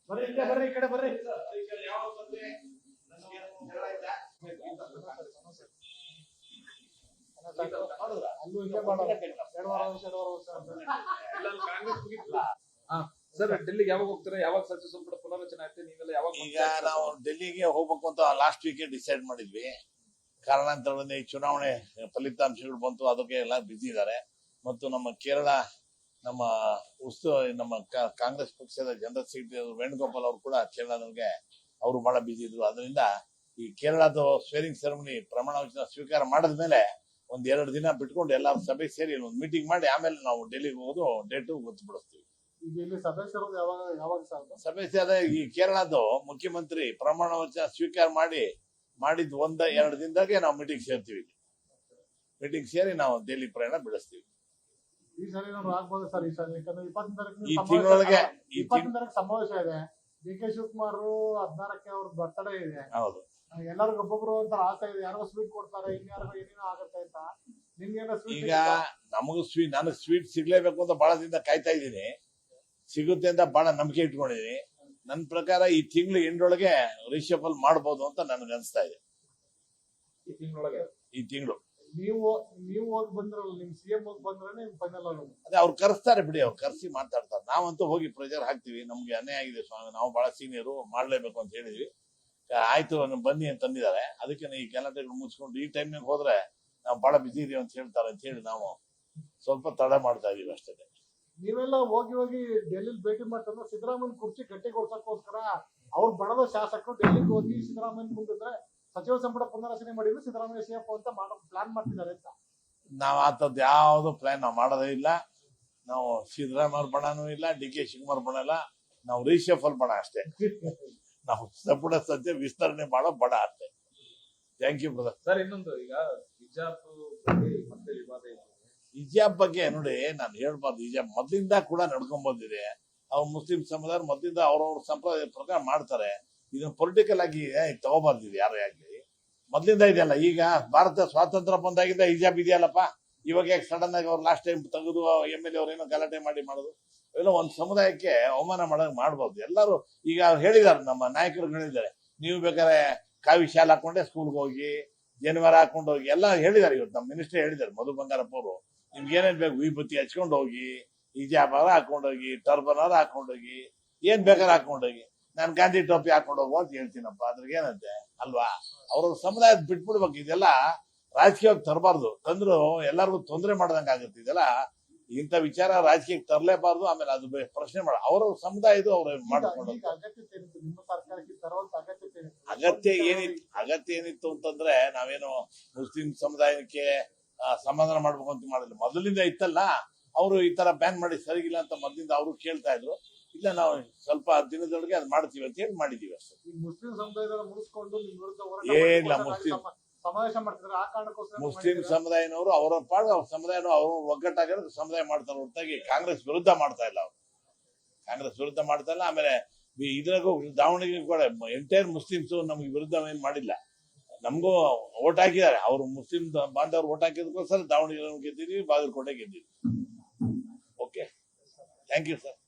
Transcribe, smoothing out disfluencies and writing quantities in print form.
ಬರ್ರಿ ಈ ಕಡೆ ಬರ್ರಿ. ಅಲ್ಲೂ ಇಲ್ಲೇ ಮಾಡೋದು 2 ವಾರ ಸರ್ ಡೆಲ್ಲಿಗೆ ಯಾವಾಗ ಹೋಗ್ತಾರೆ? ಯಾವಾಗ ಸಚಿವ ಸಂಪುಟ ಪುನರ್ರಚನೆ ಆಗ್ತದೆ? ನೀವೆಲ್ಲ ಯಾವಾಗ? ಈಗ ನಾವು ಡೆಲ್ಲಿಗೆ ಹೋಗ್ಬೇಕು ಅಂತ ಲಾಸ್ಟ್ ವೀಕ್ ಡಿಸೈಡ್ ಮಾಡಿದ್ವಿ. ಕಾರಣಾಂತರದಿಂದ ಈ ಚುನಾವಣೆ ಫಲಿತಾಂಶಗಳು ಬಂತು, ಅದಕ್ಕೆ ಎಲ್ಲ ಬಿಸಿ ಇದ್ದಾರೆ. ಮತ್ತು ನಮ್ಮ ಕೇರಳ ನಮ್ಮ ನಮ್ಮ ಕಾಂಗ್ರೆಸ್ ಪಕ್ಷದ ಜನರಲ್ ಸೆಕ್ರೆಟರಿ ವೇಣುಗೋಪಾಲ್ ಅವರು ಕೂಡ ಕೇರಳದವ್ರಿಗೆ ಅವರು ಬಹಳ ಬಿಸಿ ಇದ್ರು. ಅದರಿಂದ ಈ ಕೇರಳದ ಸ್ವೇರಿಂಗ್ ಸೆರೆಮನಿ ಪ್ರಮಾಣ ವಚನ ಸ್ವೀಕಾರ ಮಾಡಿದ್ಮೇಲೆ 1-2 ದಿನ ಬಿಟ್ಕೊಂಡು ಎಲ್ಲರೂ ಸಭೆ ಸೇರಿ ಒಂದು ಮೀಟಿಂಗ್ ಮಾಡಿ ಆಮೇಲೆ ನಾವು ಡೆಲ್ಲಿಗೆ ಹೋಗೋದು ಡೇಟು ಗೊತ್ತುಪಡಿಸ್ತೀವಿ. ಸಭೆ ಸೇರ ಈ ಕೇರಳದ ಮುಖ್ಯಮಂತ್ರಿ ಪ್ರಮಾಣ ವಚನ ಸ್ವೀಕಾರ ಮಾಡಿದ್ 1-2 ದಿನದಾಗೆ ನಾವು ಮೀಟಿಂಗ್ ಸೇರ್ತೀವಿ. ಮೀಟಿಂಗ್ ಸೇರಿ ನಾವು ದೆಹಲಿ ಪ್ರಯಾಣ ಬೆಳೆಸ್ತೀವಿ. ಈ ಸಲ ಆಗ್ಬೋದು ಸರ್. ಈ ಸಲ ಈ ತಿಂಗಳೊಳಗೆ ಸಮಾವೇಶ ಇದೆ. ಡಿ.ಕೆ. ಶಿವಕುಮಾರ್ 16ಕ್ಕೆ ಅವ್ರ ಬರ್ತಡೇ ಇದೆ. ಹೌದು, ಎಲ್ಲರಿಗೂ ಒಬ್ಬೊಬ್ರು ಒಂಥರ ಆಸೆ ಇದೆ. ಯಾರಿಗೋ ಸ್ವೀಟ್ ಕೊಡ್ತಾರೆ, ಇನ್ಯಾರಿಗೋ ಏನೇನೋ ಆಗುತ್ತೆ ಅಂತ. ನಿಮ್ಗೇನೋ ಸ್ವೀಟ್? ಈಗ ನಮಗೂ ನನಗೆ ಸ್ವೀಟ್ ಸಿಗ್ಲೇಬೇಕು ಅಂತ ಬಹಳ ದಿನ ಕಾಯ್ತಾ ಇದ್ದೀನಿ. ಸಿಗುತ್ತೆ ಅಂತ ಬಹಳ ನಂಬಿಕೆ ಇಟ್ಕೊಂಡಿದೀನಿ. ನನ್ನ ಪ್ರಕಾರ ಈ ತಿಂಗಳು ಎಂಡೊಳಗೆ ರಿಶಫಲ್ ಮಾಡಬಹುದು ಅಂತ ನನಗೆ ಅನಿಸ್ತಾ ಇದೆ. ಈ ತಿಂಗಳು ನೀವು ಹೋಗಿ ಬಂದ್ರಲ್ಲ, ನಿಮ್ ಸಿಎಂ ಹೋಗಿ ಬಂದ್ರೆ ನಿಮ್ ಫೈನಲ್ ಆಗೋದು. ಅದೇ ಅವ್ರು ಕರೆಸ್ತಾರೆ ಬಿಡಿ, ಅವ್ರು ಕರೆಸಿ ಮಾತಾಡ್ತಾರೆ. ನಾವಂತೂ ಹೋಗಿ ಪ್ರೆಷರ್ ಹಾಕ್ತಿವಿ. ನಮ್ಗೆ ಅನ್ಯಾಯ ಆಗಿದೆ ಸ್ವಾಮಿ, ನಾವು ಬಹಳ ಸೀನಿಯರು, ಮಾಡ್ಲೇಬೇಕು ಅಂತ ಹೇಳಿದ್ವಿ. ಆಯ್ತು ಬನ್ನಿ ಅಂತ ತಂದಿದ್ದಾರೆ. ಅದಕ್ಕೆ ಈ ಗಲಾಟೆಗಳು ಮುಗಿಸ್ಕೊಂಡು ಈ ಟೈಮ್ನಾಗ ಹೋದ್ರೆ ನಾವು ಬಹಳ ಬಿಸಿ ಇದೀವಿ ಅಂತ ಹೇಳ್ತಾರೆ ಅಂತ ಹೇಳಿ ನಾವು ಸ್ವಲ್ಪ ತಡ ಮಾಡ್ತಾ ಇದೀವಿ ಅಷ್ಟೇ. ನೀವೆಲ್ಲ ಹೋಗಿ ಡೆಲ್ಲಿ ಭೇಟಿ ಮಾಡ್ತಾರೆ. ಸಿದ್ದರಾಮಯ್ಯ ಕುರ್ಚಿ ಗಟ್ಟಿಗೊಳಿಸಕ್ಕೋಸ್ಕರ ಅವ್ರು ಬಣದ ಶಾಸಕರು ಡೆಲ್ಲಿಗೆ ಹೋಗಿ ಸಿದ್ದರಾಮಯ್ಯ ಮುಂದಿದ್ರೆ ಸಚಿವ ಸಂಪುಟ ಪುನರ್ರಚನೆ ಮಾಡಿದ್ರು ಸಿದ್ದರಾಮಯ್ಯ ಸಿಎಫ್ ಅಂತ ಪ್ಲಾನ್ ಮಾಡ್ತಿದ್ದಾರೆ ಅಂತ. ನಾವ್ ಆತದ್ ಯಾವ್ದು ಪ್ಲಾನ್ ನಾವು ಮಾಡೋದೇ ಇಲ್ಲ. ನಾವು ಸಿದ್ದರಾಮಯ್ಯ ಬಣನೂ ಇಲ್ಲ, ಡಿ.ಕೆ. ಶಿವಕುಮಾರ್ ಬಣ ಇಲ್ಲ. ನಾವು ರಿಶಫಲ್ ಬಣ ಅಷ್ಟೇ. ನಾವು ಸಂಪುಟ ಸದ್ಯ ವಿಸ್ತರಣೆ ಮಾಡೋ ಬಣ ಅಷ್ಟೇ. Thank you brother. ಸರ್ ಇನ್ನೊಂದು, ಈಗ ಹಿಜಾಬ್ ಬಗ್ಗೆ ಮತ್ತೆ ವಿವಾದ ಇದೆ. ಹಿಜಾಬ್ ಬಗ್ಗೆ ನೋಡಿ, ನಾನು ಹೇಳ್ಬಾರ್ದು. ಹಿಜಾಬ್ ಮೊದ್ಲಿಂದ ಕೂಡ ನಡ್ಕೊಂಡ್ ಬಂದಿದೆ. ಅವ್ರು ಮುಸ್ಲಿಂ ಸಮುದಾಯ ಮೊದ್ಲಿಂದ ಅವ್ರವ್ರ ಸಂಪ್ರದಾಯ ಪ್ರಕಾರ ಮಾಡ್ತಾರೆ. ಇದನ್ನ ಪೊಲಿಟಿಕಲ್ ಆಗಿ ತಗೋಬಾರ್ದಿದೆ ಯಾರೇ ಆಗ್ಲಿ. ಮೊದ್ಲಿಂದ ಇದೆಯಲ್ಲ. ಈಗ ಭಾರತ ಸ್ವಾತಂತ್ರ್ಯ ಬಂದಾಗಿಂದ ಹಿಜಾಬ್ ಇದೆಯಲ್ಲಪ್ಪ. ಇವಾಗ ಯಾಕೆ ಸಡನ್ ಆಗಿ ಅವ್ರು ಲಾಸ್ಟ್ ಟೈಮ್ ತೆಗೆದು MLA ಅವ್ರೇನೋ ಗಲಾಟೆ ಮಾಡೋದು, ಎಲ್ಲ ಒಂದ್ ಸಮುದಾಯಕ್ಕೆ ಅವಮಾನ ಮಾಡ್ಬಾರ್ದು. ಎಲ್ಲರೂ ಈಗ ಹೇಳಿದಾರೆ, ನಮ್ಮ ನಾಯಕರು ಹೇಳಿದ್ದಾರೆ, ನೀವು ಬೇಕಾದ್ರೆ ಕಾವಿ ಶಾಲೆ ಹಾಕೊಂಡೆ ಸ್ಕೂಲ್ಗೆ ಹೋಗಿ, ಜನಿವಾರ ಹಾಕೊಂಡು ಹೋಗಿ ಎಲ್ಲ ಹೇಳಿದಾರೆ. ಇವತ್ತು ನಮ್ಮ ಮಿನಿಸ್ಟರ್ ಹೇಳಿದ್ದಾರೆ, ಮಧು ಬಂಗಾರಪ್ಪ ಅವರು, ನಿಮ್ಗೆ ಏನೇನ್ ಬೇಕು ವಿಭೂತಿ ಹಚ್ಕೊಂಡು ಹೋಗಿ, ಹಿಜಾಬ್ ಹಾಕೊಂಡೋಗಿ, ಟರ್ಬನ್ ಹಾಕೊಂಡೋಗಿ, ಏನ್ ಬೇಕಾದ್ರೆ ಹಾಕೊಂಡೋಗಿ, ನಾನ್ ಗಾಂಧಿ ಟೋಪಿ ಹಾಕೊಂಡು ಹೋಗು ಅಂತ ಹೇಳ್ತೀನಪ್ಪ. ಅದ್ರಿಗೆ ಏನಂತೆ ಅಲ್ವಾ? ಅವ್ರ ಸಮುದಾಯದ ಬಿಟ್ಬಿಡ್ಬೇಕು. ಇದೆಲ್ಲ ರಾಜಕೀಯವಾಗಿ ತರಬಾರ್ದು. ತಂದ್ರು ಎಲ್ಲರಿಗೂ ತೊಂದರೆ ಮಾಡ್ದಂಗ ಆಗುತ್ತೆ. ಇದೆಲ್ಲ ಇಂಥ ವಿಚಾರ ರಾಜಕೀಯಕ್ಕೆ ತರಲೇಬಾರ್ದು. ಆಮೇಲೆ ಅದು ಪ್ರಶ್ನೆ ಮಾಡ ಅವ್ರ ಸಮುದಾಯದ ಅವ್ರ ಮಾಡ್ಕೊಂಡು ಅಗತ್ಯ ಏನಿತ್ತು ಅಂತಂದ್ರೆ, ನಾವೇನು ಮುಸ್ಲಿಂ ಸಮುದಾಯಕ್ಕೆ ಸಮಾಧಾನ ಮಾಡ್ಬೇಕು ಅಂತ ಮಾಡಿಲ್ಲ. ಮೊದಲಿಂದ ಇತ್ತಲ್ಲ, ಅವರು ಈ ತರ ಬ್ಯಾನ್ ಮಾಡಿ ಸರಿಗಿಲ್ಲ ಅಂತ ಮೊದಲಿಂದ ಅವರು ಕೇಳ್ತಾ ಇದ್ರು. ಇಲ್ಲ, ನಾವು ಸ್ವಲ್ಪ ದಿನದೊಳಗೆ ಅದು ಮಾಡ್ತೀವಿ ಅಂತ ಹೇಳಿ ಮಾಡಿದೀವಿ ಅಷ್ಟೇ. ಮುಸ್ಲಿಂ ಸಮುದಾಯದವರು ಮುಗಿಸ್ಕೊಂಡು ಏನಿಲ್ಲ, ಸಮಾವೇಶ ಮಾಡ್ತಿದ್ರೆ ಆ ಕಾರಣಕ್ಕೋಸ್ಕರ ಮುಸ್ಲಿಂ ಸಮುದಾಯನವರು ಅವರ ಪಾಡು, ಅವ್ರ ಸಮುದಾಯನವರು ಅವರು ಒಗ್ಗಟ್ಟಾಗಿರೋದು ಸಮುದಾಯ ಮಾಡ್ತಾರೆ ಹೊರತಾಗಿ ಕಾಂಗ್ರೆಸ್ ವಿರುದ್ಧ ಮಾಡ್ತಾ ಇಲ್ಲ. ಅವ್ರು ಕಾಂಗ್ರೆಸ್ ವಿರುದ್ಧ ಮಾಡ್ತಾ ಇಲ್ಲ. ಆಮೇಲೆ ಇದ್ರಾಗೂ ದಾವಣಗೆರೆ ಕೂಡ ಎಂಟೈರ್ ಮುಸ್ಲಿಮ್ಸ್ ನಮ್ಗೆ ವಿರುದ್ಧ ಏನ್ ಮಾಡಿಲ್ಲ. ನಮಗೂ ಓಟ್ ಹಾಕಿದ್ದಾರೆ. ಅವ್ರು ಮುಸ್ಲಿಂ ಬಾಂಧವರು ಓಟ್ ಹಾಕಿದಕ್ಕೋಸ್ಕರ ದಾವಣಗೆರೆ ಗೆದ್ದಿದ್ವಿ, ಬಾಗಲಕೋಟೆ ಗೆದ್ದಿದ್ವಿ. Okay, thank you sir.